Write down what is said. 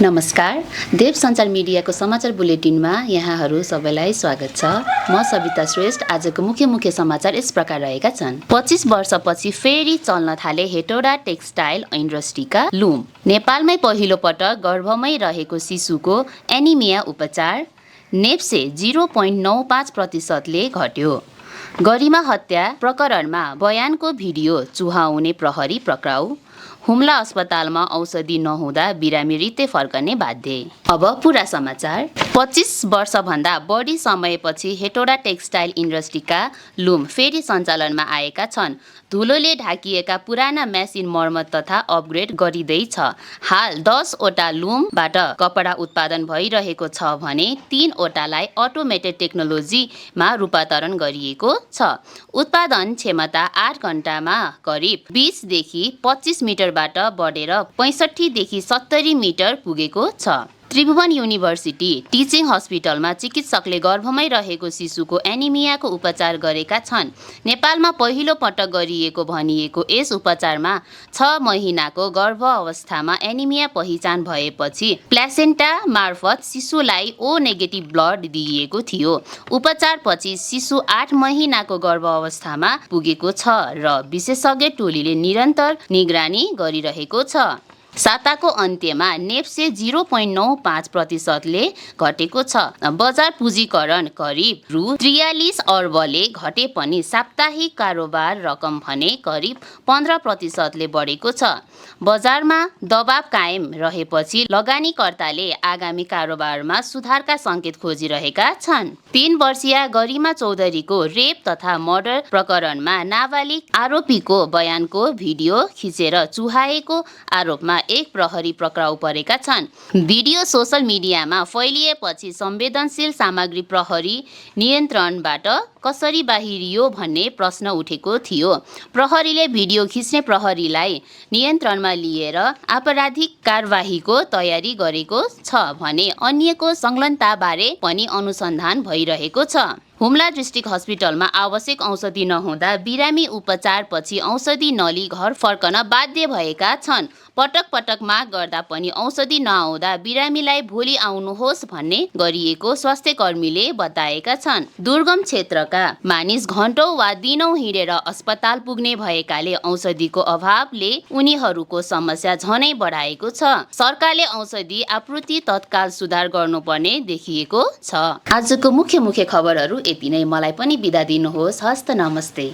नमस्कार, देव सञ्चार मिडियाको समाचार बुलेटिनमा यहाँहरू सबैलाई स्वागत छ। म सविता श्रेष्ठ। आजको मुख्य समाचार यस प्रकार रहेका छन्। 25 वर्षपछि फेरि चल्न थाले हेटौडा टेक्सटाइल इन्डस्ट्रीका लुम। नेपालमै पहिलो पटक गर्भमै रहेको शिशुको एनिमिया उपचार। नेप्से 0.95%ले घट्यो। गरिमा हत्या प्रकरणमा बयानको भिडियो चुहाउने प्रहरी पक्राउ। हुम्ला अस्पतालमा औषधि नहुँदा बिरामी रित्ते फर्कने बाध्य। अब पूरा समाचार। 25 वर्षभन्दा बढी समयपछि हेटौडा टेक्सटाइल इन्डस्ट्रीका लुम फेरि सञ्चालनमा आएका छन्। धुलोले ढाकिएका पुराना मेसिन मर्मत तथा अपग्रेड गरिँदैछ। हाल 10 वटा लुमबाट कपडा उत्पादन भइरहेको छ भने 3 वटालाई अटोमेटेड टेक्नोलोजीमा रूपान्तरण गरिएको छ। उत्पादन क्षमता 8 घण्टामा करिब 20 देखि 25 मिटरबाट बढेर 65 देखि 70 मिटर पुगेको छ। त्रिभुवन युनिभर्सिटी टिचिङ हस्पिटलमा चिकित्सकले गर्भमै रहेको शिशुको एनिमियाको उपचार गरेका छन्। नेपालमा पहिलो पटक गरिएको भनिएको यस उपचारमा 6 महिनाको गर्भ अवस्थामा एनिमिया पहिचान भएपछि प्लासेन्टा मार्फत शिशुलाई ओ नेगेटिभ ब्लड दिइएको थियो। उपचारपछि शिशु 8 महिनाको गर्भ अवस्थामा पुगेको छ र विशेषज्ञ टोलीले निरन्तर निगरानी गरिरहेको छ। साताको अन्त्यमा नेप्से 0.95%ले घटेको छ। बजार पुँजीकरण करिब रु 43 अर्बले घटे पनि साप्ताहिक कारोबार रकम भने करिब 15%ले बढेको छ। बजारमा दबाव कायम रहेपछि लगानीकर्ताले आगामी कारोबारमा सुधारका सङ्केत खोजिरहेका छन्। 3 वर्षीय गरिमा चौधरीको रेप तथा मर्डर प्रकरणमा नाबालिग आरोपीको बयानको भिडियो खिचेर चुहाएको आरोपमा एक प्रहरी पक्राउ परेका छन्। भिडियो सोसल मिडियामा फैलिएपछि संवेदनशील सामग्री प्रहरी नियन्त्रणबाट कसरी बाहिरियो भन्ने प्रश्न उठेको थियो। प्रहरीले भिडियो खिच्ने प्रहरीलाई नियन्त्रणमा लिएर आपराधिक कारबाहीको तयारी गरेको छ भने अन्यको संलग्नताबारे पनि अनुसन्धान भइरहेको छ। हुम्ला डिस्ट्रिक्ट हस्पिटलमा आवश्यक औषधि नहुँदा बिरामी उपचारपछि औषधि नलिई घर फर्कन बाध्य भएका छन्। पटक पटक माग गर्दा पनि औषधि नआउँदा बिरामीलाई भोलि आउनुहोस् भन्ने गरिएको स्वास्थ्यकर्मीले बताएका छन्। दुर्गम क्षेत्रका मानिस घण्टौं वा दिनौं हिँडेर अस्पताल पुग्ने भएकाले औषधिको अभावले उनीहरूको समस्या झनै बढाएको छ। सरकारले औषधि आपूर्ति तत्काल सुधार गर्नुपर्ने देखिएको छ। आजको मुख्य खबरहरू यति नै। मलाई पनि बिदा दिनुहोस्। हस्त नमस्ते।